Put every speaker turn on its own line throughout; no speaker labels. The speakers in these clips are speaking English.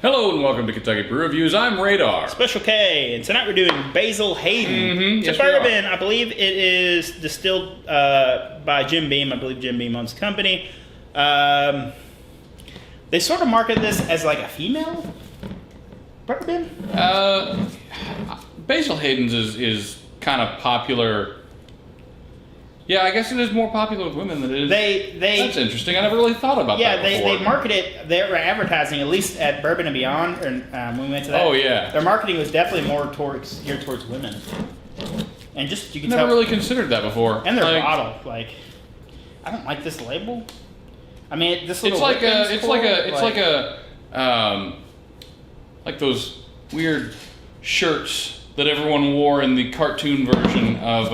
Hello and welcome to Kentucky Brew Reviews. I'm Radar.
Special K, and tonight we're doing Basil Hayden. It's a bourbon. I believe it is distilled by Jim Beam. I believe Jim Beam owns the company. They sort of market this as like a female bourbon.
Basil Hayden's is kind of popular. Yeah, I guess it is more popular with women than it is. That's interesting. I never really thought about that before.
Yeah, they market it. They were advertising, at least at Bourbon and Beyond, when we went to that.
Oh yeah.
Their marketing was definitely more geared towards women. And just you can
never really considered that before.
And their bottle, I don't like this label. I mean, this little.
Like those weird shirts that everyone wore in the cartoon version of.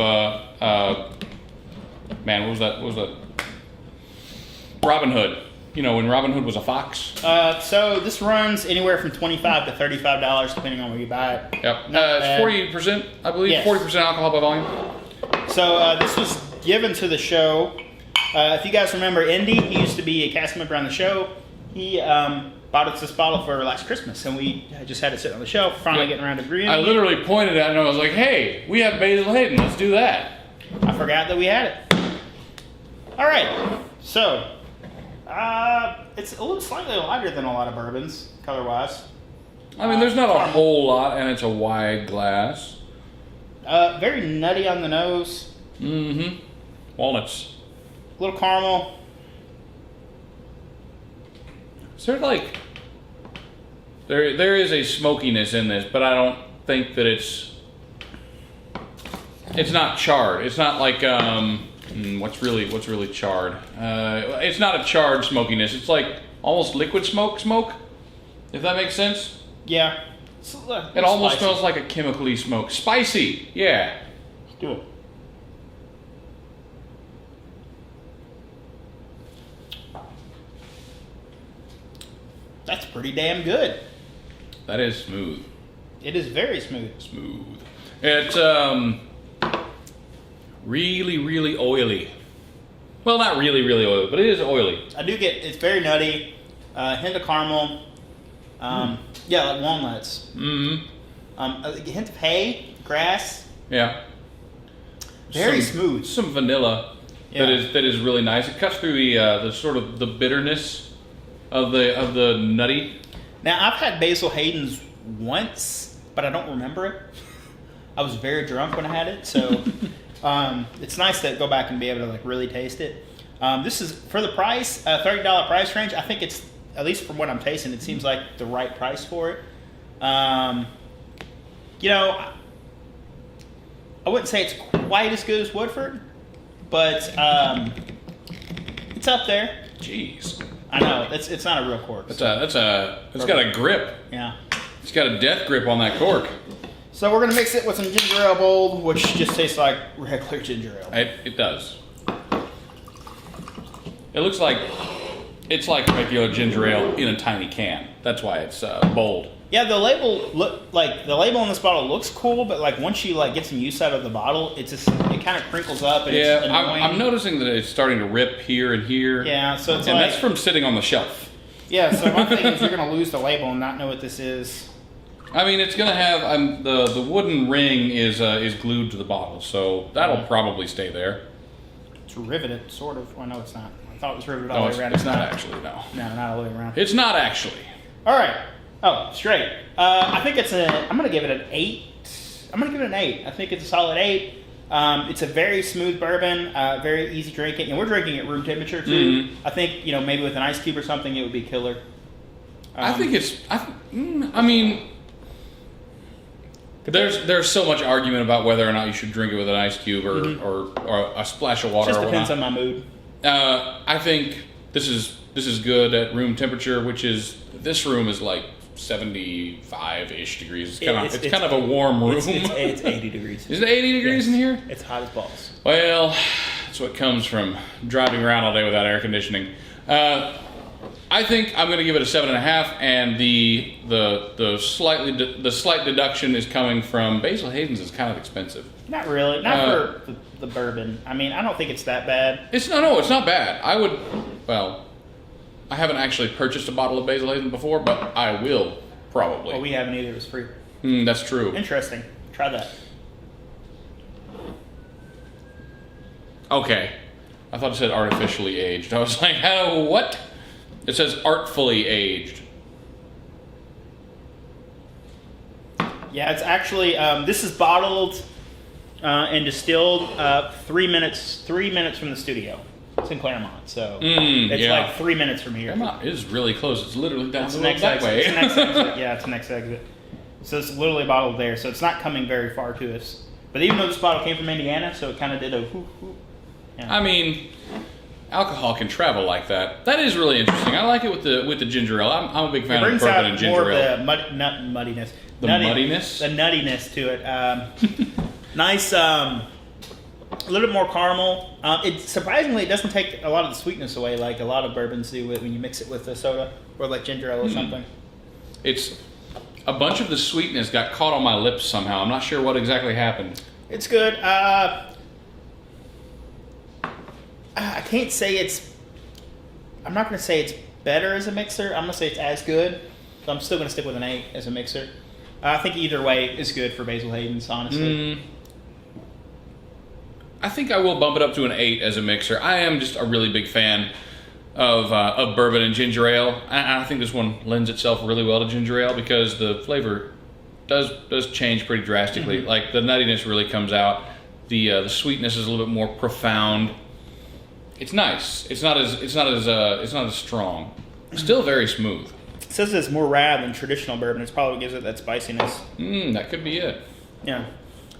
Man, what was that? Robin Hood. You know, when Robin Hood was a fox.
So this runs anywhere from $25 to $35, depending on where you buy it.
Yep. It's 40%, I believe. Yes. 40% alcohol by volume.
So this was given to the show. If you guys remember Indy, he used to be a cast member on the show. He bought us this bottle for last Christmas, and we just had it sitting on the shelf. Finally getting around to brewing.
I literally pointed at it, and I was like, "Hey, we have Basil Hayden. Let's do that."
I forgot that we had it. All right, so it's a little slightly lighter than a lot of bourbons, color-wise.
I mean, there's not a whole lot, and it's a wide glass.
Very nutty on the nose.
Mm-hmm. Walnuts.
A little caramel.
Is there there is a smokiness in this, but I don't think that it's not charred. It's not like what's really charred? It's not a charred smokiness. It's like almost liquid smoke, if that makes sense.
Yeah.
It almost smells like a chemically smoke. Spicy, yeah.
Let's do it. That's pretty damn good.
That is smooth.
It is very smooth.
Smooth. It's really, really oily. Well, not really, really oily, but it is oily.
I do get, it's very nutty, hint of caramel, yeah, like walnuts.
Mm-hmm.
A hint of hay, grass.
Yeah.
Very smooth.
Some vanilla that is really nice. It cuts through the sort of the bitterness of the nutty.
Now, I've had Basil Hayden's once, but I don't remember it. I was very drunk when I had it, so it's nice to go back and be able to really taste it. This is, for the price, $30 price range. I think it's, at least from what I'm tasting, it seems like the right price for it. You know, I wouldn't say it's quite as good as Woodford, but it's up there.
Jeez.
I know, it's not a real cork.
It's got a grip.
Yeah.
It's got a death grip on that cork.
So we're going to mix it with some ginger ale bold, which just tastes like regular ginger ale.
It does. It looks like it's like regular ginger ale in a tiny can. That's why it's bold.
Yeah, the label on this bottle looks cool, but once you get some use out of the bottle, it kind of crinkles up and it's annoying.
I'm noticing that it's starting to rip here and here.
Yeah, so it's
that's from sitting on the shelf.
Yeah, so one thing is you're going to lose the label and not know what this is.
I mean, it's going to have the wooden ring is glued to the bottle, so that'll probably stay there.
It's riveted, sort of. Well, no, it's not. I thought it was riveted all the way around.
It's not actually, no.
No, not all the way around.
It's not actually.
All right. Oh, straight. I think I'm going to give it an 8. I'm going to give it an 8. I think it's a solid 8. It's a very smooth bourbon, very easy drinking, and we're drinking at room temperature too. Mm-hmm. I think maybe with an ice cube or something, it would be killer.
I think it's. I mean, there's so much argument about whether or not you should drink it with an ice cube or a splash of water.
Just depends on my mood.
I think this is good at room temperature, which is this room is like 75-ish degrees. It's kind of a warm room.
It's 80 degrees.
Is it 80 degrees in here?
It's hot as balls.
Well, that's what comes from driving around all day without air conditioning. I think I'm going to give it a 7.5, and the slight deduction is coming from Basil Hayden's is kind of expensive.
Not really. Not for the bourbon. I mean, I don't think it's that bad.
It's not bad. I haven't actually purchased a bottle of Basil Hayden before, but I will Probably.
Well, we haven't either. It was free.
That's true.
Interesting. Try that.
Okay. I thought it said artificially aged. I was like, what? It says artfully aged.
Yeah, it's actually this is bottled and distilled 3 minutes from the studio. It's in Claremont, so it's like 3 minutes from here.
Claremont is really close. It's literally down
It's
the
the
road
next
that
exit.
way.
It's the next exit. Yeah, it's the next exit. So it's literally bottled there. So it's not coming very far to us. But even though this bottle came from Indiana, so it kind of did a whoop, whoop. Yeah.
I mean, alcohol can travel like that. That is really interesting. I like it with the ginger ale. I'm a big fan of bourbon and ginger ale.
More of the muddiness.
The muddiness?
The nuttiness to it. Nice, a little bit more caramel. It surprisingly, it doesn't take a lot of the sweetness away like a lot of bourbons do when you mix it with a soda or like ginger ale or something.
It's a bunch of the sweetness got caught on my lips somehow. I'm not sure what exactly happened.
It's good. I can't say it's... I'm not going to say it's better as a mixer. I'm going to say it's as good. So I'm still going to stick with an 8 as a mixer. I think either way is good for Basil Hayden's, honestly.
I think I will bump it up to an 8 as a mixer. I am just a really big fan of bourbon and ginger ale. I think this one lends itself really well to ginger ale because the flavor does change pretty drastically. Like the nuttiness really comes out. The sweetness is a little bit more profound. It's nice. It's not as strong. Still very smooth.
It says it's more rad than traditional bourbon. It's probably what gives it that spiciness.
That could be it.
Yeah.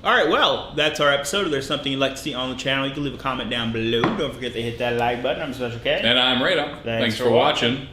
All right, well, that's our episode. If there's something you'd like to see on the channel, you can leave a comment down below. Don't forget to hit that like button. I'm Special K.
And I'm Rado. Thanks for watching.